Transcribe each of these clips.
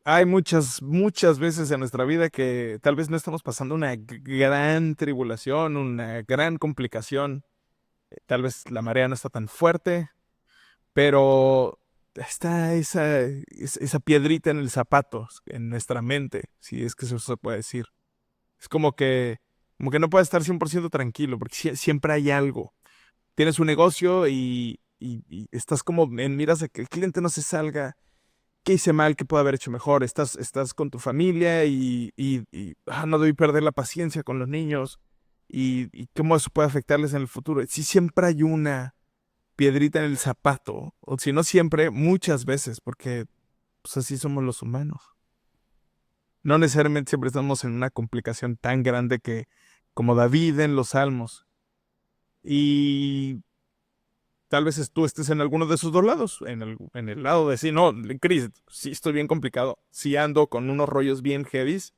Hay muchas veces en nuestra vida que tal vez no estamos pasando una gran tribulación, una gran complicación. Tal vez la marea no está tan fuerte, pero está esa piedrita en el zapato, en nuestra mente, si es que eso se puede decir. Es como que no puedes estar 100% tranquilo, porque siempre hay algo. Tienes un negocio y estás como en miras de que el cliente no se salga. ¿Qué hice mal? ¿Qué puedo haber hecho mejor? Estás con tu familia y no debí perder la paciencia con los niños y cómo eso puede afectarles en el futuro. Si siempre hay una piedrita en el zapato, o si no siempre, muchas veces, porque pues, así somos los humanos. No necesariamente siempre estamos en una complicación tan grande que como David en los Salmos. Y tal vez tú estés en alguno de esos dos lados, en el lado de sí, no, Cris, sí estoy bien complicado, sí ando con unos rollos bien heavies,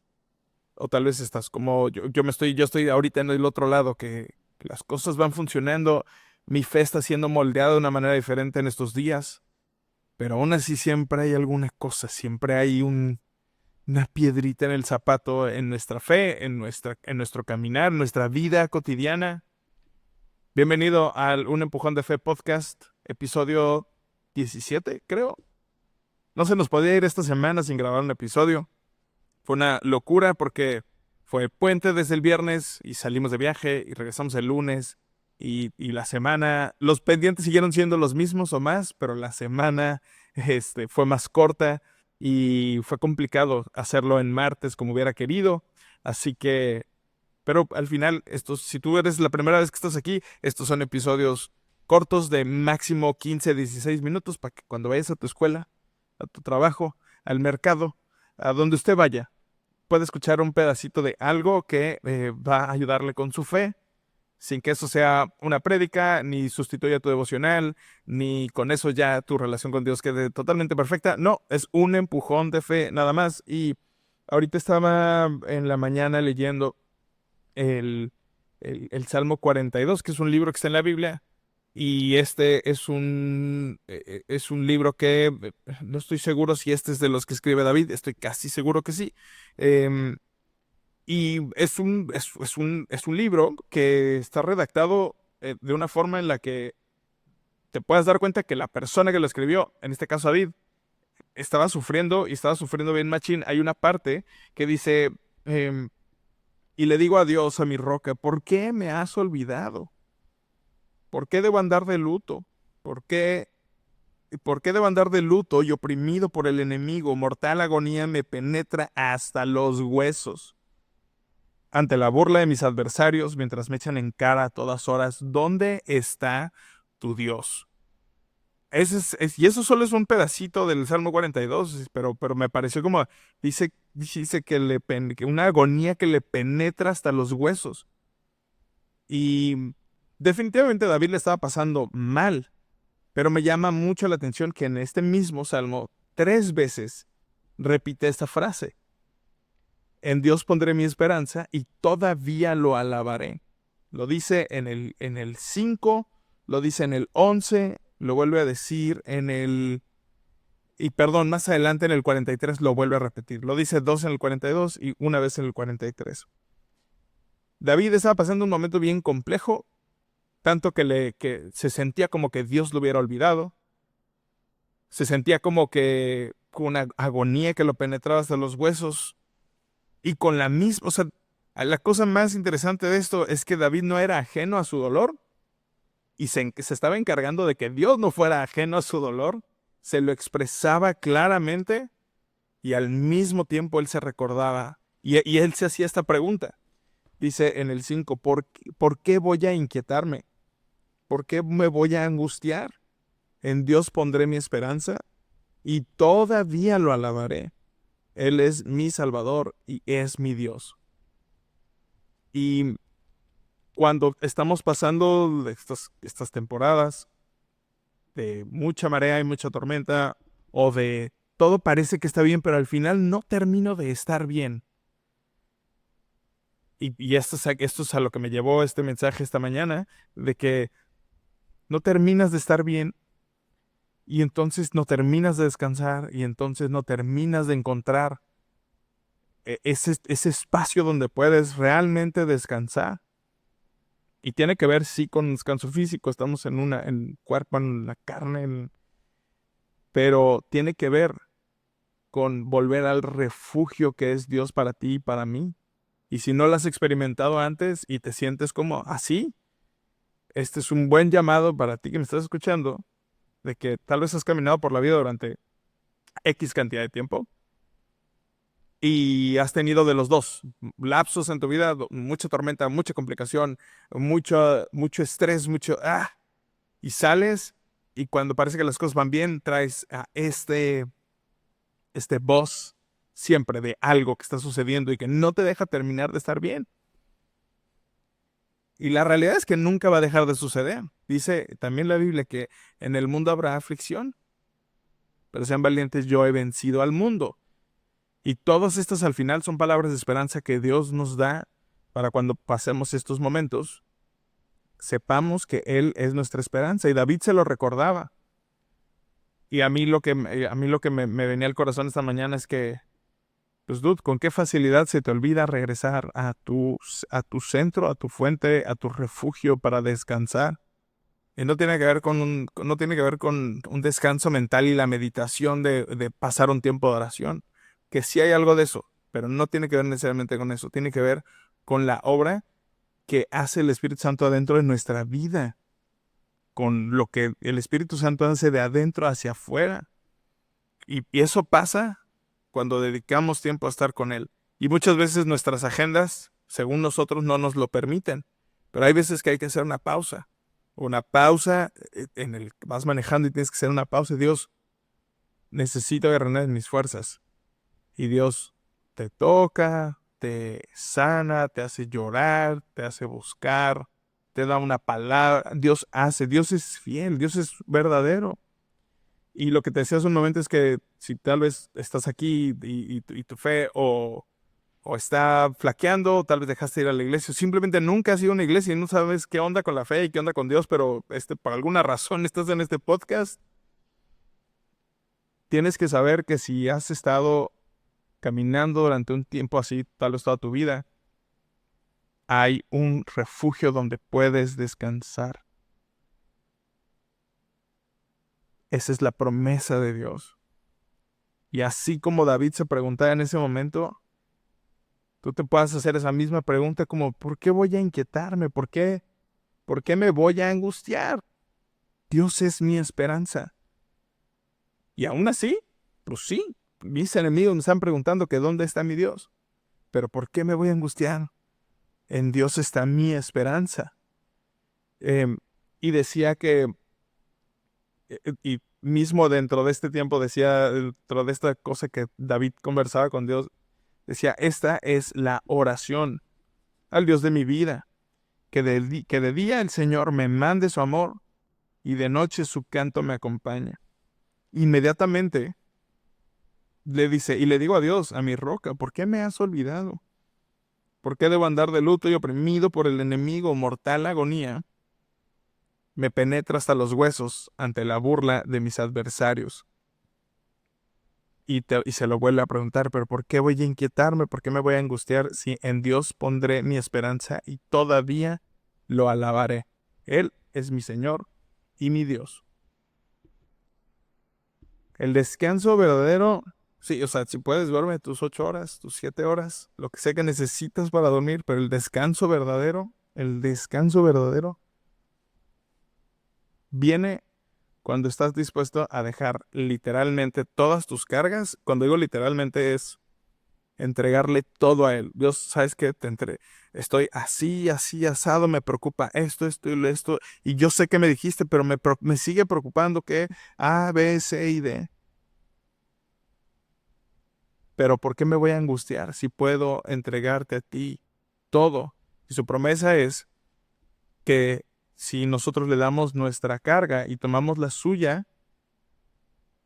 o tal vez estás como yo estoy ahorita en el otro lado, que las cosas van funcionando, mi fe está siendo moldeada de una manera diferente en estos días, pero aún así siempre hay alguna cosa, siempre hay una piedrita en el zapato en nuestra fe, en nuestro caminar, en nuestra vida cotidiana. Bienvenido al Un Empujón de Fe podcast, episodio 17, creo. No se nos podía ir esta semana sin grabar un episodio. Fue una locura porque fue puente desde el viernes y salimos de viaje y regresamos el lunes y la semana, los pendientes siguieron siendo los mismos o más, pero la semana fue más corta y fue complicado hacerlo en martes como hubiera querido. Así que pero al final, si tú eres la primera vez que estás aquí, estos son episodios cortos de máximo 15, 16 minutos para que cuando vayas a tu escuela, a tu trabajo, al mercado, a donde usted vaya, pueda escuchar un pedacito de algo que va a ayudarle con su fe, sin que eso sea una prédica, ni sustituya tu devocional, ni con eso ya tu relación con Dios quede totalmente perfecta. No, es un empujón de fe nada más. Y ahorita estaba en la mañana leyendo el, el Salmo 42, que es un libro que está en la Biblia, y este es un libro que no estoy seguro si este es de los que escribe David, estoy casi seguro que sí. Em, y es un libro que está redactado de una forma en la que te puedas dar cuenta que la persona que lo escribió, en este caso David, estaba sufriendo y estaba sufriendo bien machín. Hay una parte que dice, em, y le digo a Dios, a mi roca, ¿por qué me has olvidado? ¿Por qué debo andar de luto? ¿Por qué, por qué debo andar de luto y oprimido por el enemigo? Mortal agonía me penetra hasta los huesos. Ante la burla de mis adversarios, mientras me echan en cara a todas horas, ¿dónde está tu Dios? Y eso solo es un pedacito del Salmo 42, pero me pareció como, dice que una agonía que le penetra hasta los huesos. Y definitivamente David le estaba pasando mal, pero me llama mucho la atención que en este mismo salmo 3 veces repite esta frase. En Dios pondré mi esperanza y todavía lo alabaré. Lo dice en el 5, lo dice en el 11, lo vuelve a decir y perdón, más adelante en el 43 lo vuelve a repetir. Lo dice dos en el 42 y una vez en el 43. David estaba pasando un momento bien complejo, tanto que se sentía como que Dios lo hubiera olvidado, se sentía como que con una agonía que lo penetraba hasta los huesos y con la misma, o sea, la cosa más interesante de esto es que David no era ajeno a su dolor y se estaba encargando de que Dios no fuera ajeno a su dolor, se lo expresaba claramente y al mismo tiempo él se recordaba y él se hacía esta pregunta. Dice en el 5, ¿por qué voy a inquietarme? ¿Por qué me voy a angustiar? En Dios pondré mi esperanza y todavía lo alabaré. Él es mi Salvador y es mi Dios. Y cuando estamos pasando estas temporadas de mucha marea y mucha tormenta, o de todo parece que está bien, pero al final no termino de estar bien. Y esto es a lo que me llevó este mensaje esta mañana, de que no terminas de estar bien Y entonces no terminas de descansar y entonces no terminas de encontrar ese espacio donde puedes realmente descansar. Y tiene que ver, sí, con descanso físico. Estamos en el cuerpo, en la carne, pero tiene que ver con volver al refugio que es Dios para ti y para mí. Y si no lo has experimentado antes y te sientes como así, este es un buen llamado para ti que me estás escuchando, de que tal vez has caminado por la vida durante X cantidad de tiempo y has tenido de los dos lapsos en tu vida, mucha tormenta, mucha complicación, mucho estrés, y sales y cuando parece que las cosas van bien, traes a este voz siempre de algo que está sucediendo y que no te deja terminar de estar bien. Y la realidad es que nunca va a dejar de suceder. Dice también la Biblia que en el mundo habrá aflicción, pero sean valientes, yo he vencido al mundo. Y todas estas al final son palabras de esperanza que Dios nos da para cuando pasemos estos momentos, sepamos que Él es nuestra esperanza. Y David se lo recordaba. Y a mí lo que me venía al corazón esta mañana es que, pues, dude, con qué facilidad se te olvida regresar a tu centro, a tu fuente, a tu refugio para descansar. Y no tiene que ver no tiene que ver con un descanso mental y la meditación de pasar un tiempo de oración. Que sí hay algo de eso, pero no tiene que ver necesariamente con eso. Tiene que ver con la obra que hace el Espíritu Santo adentro de nuestra vida. Con lo que el Espíritu Santo hace de adentro hacia afuera. Y eso pasa cuando dedicamos tiempo a estar con Él. Y muchas veces nuestras agendas, según nosotros, no nos lo permiten. Pero hay veces que hay que hacer una pausa. Una pausa en el que vas manejando y tienes que hacer una pausa. Dios, necesito agarrar mis fuerzas. Y Dios te toca, te sana, te hace llorar, te hace buscar, te da una palabra. Dios hace, Dios es fiel, Dios es verdadero. Y lo que te decía hace un momento es que si tal vez estás aquí y tu fe o está flaqueando, o tal vez dejaste de ir a la iglesia, o simplemente nunca has ido a una iglesia y no sabes qué onda con la fe y qué onda con Dios, pero por alguna razón estás en este podcast, tienes que saber que si has estado caminando durante un tiempo así, tal vez toda tu vida, hay un refugio donde puedes descansar. Esa es la promesa de Dios. Y así como David se preguntaba en ese momento, tú te puedes hacer esa misma pregunta como, ¿por qué voy a inquietarme? ¿Por qué me voy a angustiar? Dios es mi esperanza. Y aún así, pues sí, mis enemigos me están preguntando que dónde está mi Dios. Pero ¿por qué me voy a angustiar? En Dios está mi esperanza. Em, y decía que, y mismo dentro de este tiempo decía, dentro de esta cosa que David conversaba con Dios, decía, esta es la oración al Dios de mi vida, que de día el Señor me mande su amor y de noche su canto me acompaña. Inmediatamente le dice, y le digo a Dios, a mi roca, ¿por qué me has olvidado? ¿Por qué debo andar de luto y oprimido por el enemigo? Mortal agonía me penetra hasta los huesos ante la burla de mis adversarios. Y se lo vuelve a preguntar, pero ¿por qué voy a inquietarme? ¿Por qué me voy a angustiar si en Dios pondré mi esperanza y todavía lo alabaré? Él es mi Señor y mi Dios. El descanso verdadero, sí, o sea, si puedes duerme tus 8 horas, tus 7 horas, lo que sea que necesitas para dormir, pero el descanso verdadero viene cuando estás dispuesto a dejar literalmente todas tus cargas. Cuando digo literalmente es entregarle todo a Él. Dios, ¿sabes qué? Estoy así, así, asado, me preocupa esto y esto, y yo sé que me dijiste, pero me sigue preocupando que A, B, C y D. Pero ¿por qué me voy a angustiar si puedo entregarte a ti todo? Y su promesa es que si nosotros le damos nuestra carga y tomamos la suya,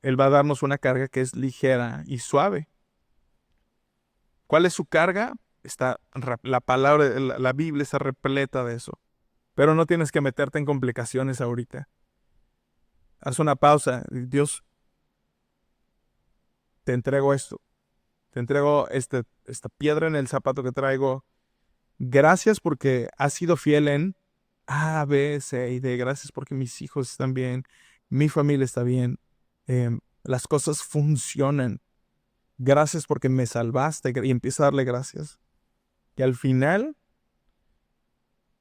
Él va a darnos una carga que es ligera y suave. ¿Cuál es su carga? La palabra, la Biblia está repleta de eso. Pero no tienes que meterte en complicaciones ahorita. haz una pausa. Dios, te entrego esto. Te entrego esta piedra en el zapato que traigo. Gracias porque has sido fiel en A, B, C y D. Gracias porque mis hijos están bien, mi familia está bien, las cosas funcionan. Gracias porque me salvaste y empieza a darle gracias. Y al final,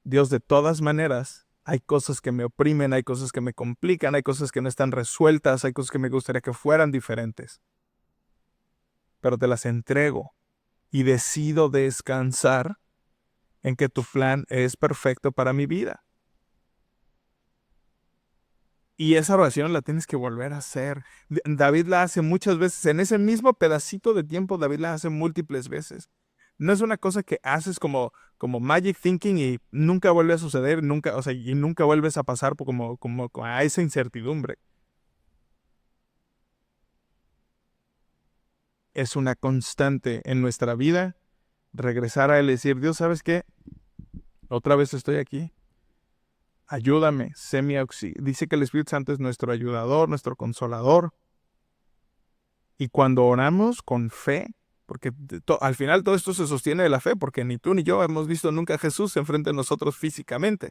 Dios, de todas maneras, hay cosas que me oprimen, hay cosas que me complican, hay cosas que no están resueltas, hay cosas que me gustaría que fueran diferentes. Pero te las entrego y decido descansar en que tu plan es perfecto para mi vida. Y esa oración la tienes que volver a hacer. David la hace muchas veces. En ese mismo pedacito de tiempo, David la hace múltiples veces. No es una cosa que haces como magic thinking y nunca vuelve a suceder, nunca, o sea, y nunca vuelves a pasar como a esa incertidumbre. Es una constante en nuestra vida regresar a él y decir, Dios, ¿sabes qué? Otra vez estoy aquí. Ayúdame, sé mi auxilio. Dice que el Espíritu Santo es nuestro ayudador, nuestro consolador. Y cuando oramos con fe, porque al final todo esto se sostiene de la fe, porque ni tú ni yo hemos visto nunca a Jesús enfrente de nosotros físicamente.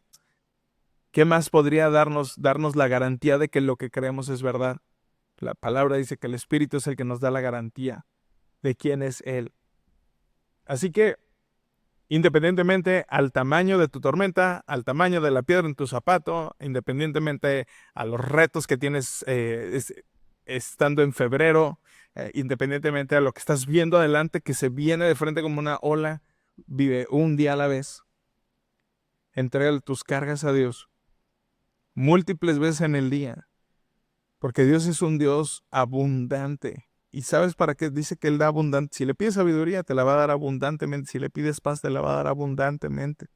¿Qué más podría darnos la garantía de que lo que creemos es verdad? La palabra dice que el Espíritu es el que nos da la garantía de quién es Él. Así que, independientemente al tamaño de tu tormenta, al tamaño de la piedra en tu zapato, independientemente a los retos que tienes estando en febrero, independientemente a lo que estás viendo adelante, que se viene de frente como una ola, vive un día a la vez. Entrega tus cargas a Dios múltiples veces en el día, porque Dios es un Dios abundante. ¿Y sabes para qué? Dice que Él da abundante. Si le pides sabiduría, te la va a dar abundantemente. Si le pides paz, te la va a dar abundantemente.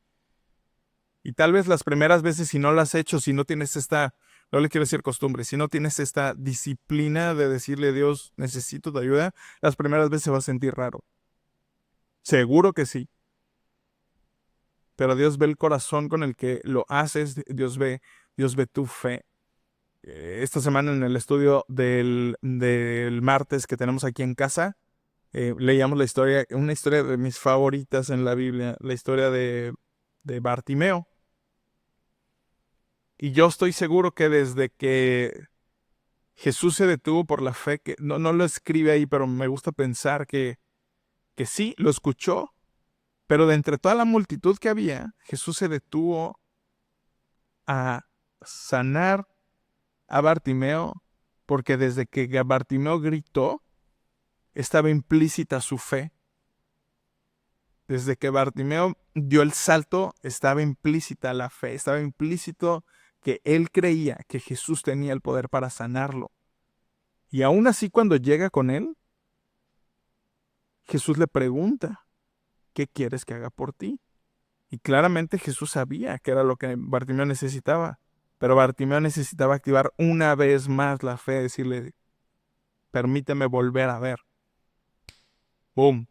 Y tal vez las primeras veces, si no lo has hecho, si no tienes no le quiero decir costumbre, si no tienes esta disciplina de decirle a Dios, necesito tu ayuda, las primeras veces se va a sentir raro. Seguro que sí. Pero Dios ve el corazón con el que lo haces, Dios ve tu fe. Esta semana en el estudio del martes que tenemos aquí en casa, leíamos una historia de mis favoritas en la Biblia, la historia de Bartimeo. Y yo estoy seguro que desde que Jesús se detuvo por la fe, que no lo escribe ahí, pero me gusta pensar que sí, lo escuchó, pero de entre toda la multitud que había, Jesús se detuvo a sanar a Bartimeo, porque desde que Bartimeo gritó, estaba implícita su fe. Desde que Bartimeo dio el salto, estaba implícita la fe, estaba implícito que él creía que Jesús tenía el poder para sanarlo. Y aún así, cuando llega con él, Jesús le pregunta, ¿qué quieres que haga por ti? Y claramente Jesús sabía que era lo que Bartimeo necesitaba. Pero Bartimeo necesitaba activar una vez más la fe, decirle, permíteme volver a ver. ¡Boom!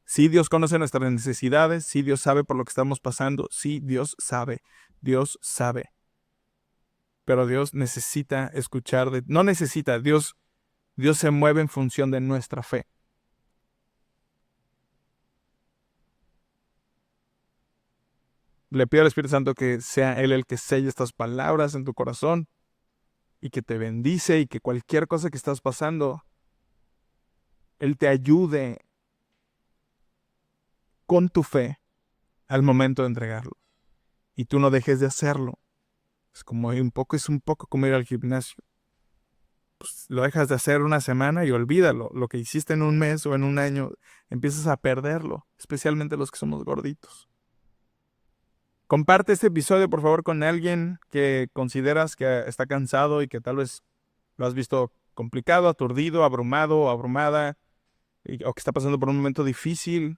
Sí, Dios conoce nuestras necesidades, sí, Dios sabe por lo que estamos pasando, sí, Dios sabe. Pero Dios necesita escuchar, no necesita, Dios se mueve en función de nuestra fe. Le pido al Espíritu Santo que sea Él el que selle estas palabras en tu corazón y que te bendice y que cualquier cosa que estás pasando, Él te ayude con tu fe al momento de entregarlo. Y tú no dejes de hacerlo. Es un poco como ir al gimnasio. Pues lo dejas de hacer una semana y olvídalo. Lo que hiciste en un mes o en un año, empiezas a perderlo, especialmente los que somos gorditos. Comparte este episodio, por favor, con alguien que consideras que está cansado y que tal vez lo has visto complicado, aturdido, abrumado o abrumada, o que está pasando por un momento difícil.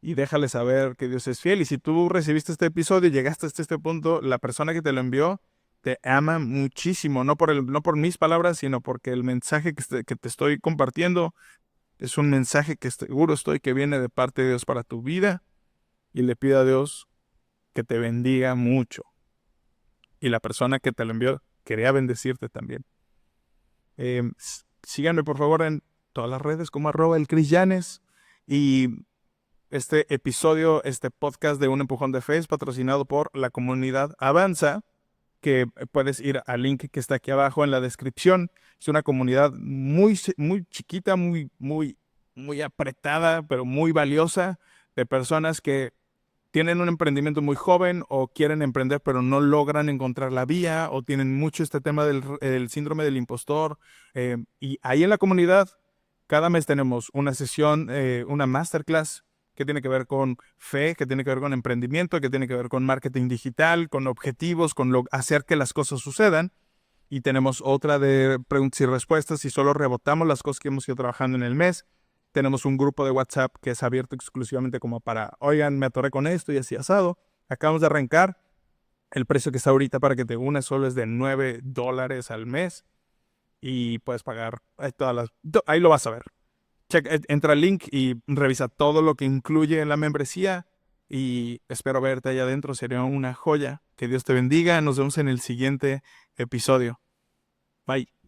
Y déjale saber que Dios es fiel. Y si tú recibiste este episodio y llegaste hasta este punto, la persona que te lo envió te ama muchísimo. No por mis palabras, sino porque el mensaje que te estoy compartiendo es un mensaje que seguro estoy que viene de parte de Dios para tu vida. Y le pido a Dios que te bendiga mucho. y la persona que te lo envió quería bendecirte también. Síganme por favor en todas las redes como @elcristianes. Y este episodio, este podcast de Un Empujón de Fe es patrocinado por la comunidad Avanza, que puedes ir al link que está aquí abajo en la descripción. Es una comunidad muy chiquita, muy apretada, pero muy valiosa, de personas que tienen un emprendimiento muy joven o quieren emprender pero no logran encontrar la vía o tienen mucho este tema del síndrome del impostor. Y ahí en la comunidad cada mes tenemos una sesión, una masterclass que tiene que ver con fe, que tiene que ver con emprendimiento, que tiene que ver con marketing digital, con objetivos, con hacer que las cosas sucedan. Y tenemos otra de preguntas y respuestas y solo rebotamos las cosas que hemos ido trabajando en el mes. Tenemos un grupo de WhatsApp que es abierto exclusivamente como para, oigan, me atoré con esto y así asado. Acabamos de arrancar. El precio que está ahorita para que te unas solo es de $9 al mes y puedes pagar ahí lo vas a ver. Entra al link y revisa todo lo que incluye en la membresía y espero verte allá adentro. Sería una joya. Que Dios te bendiga. Nos vemos en el siguiente episodio. Bye.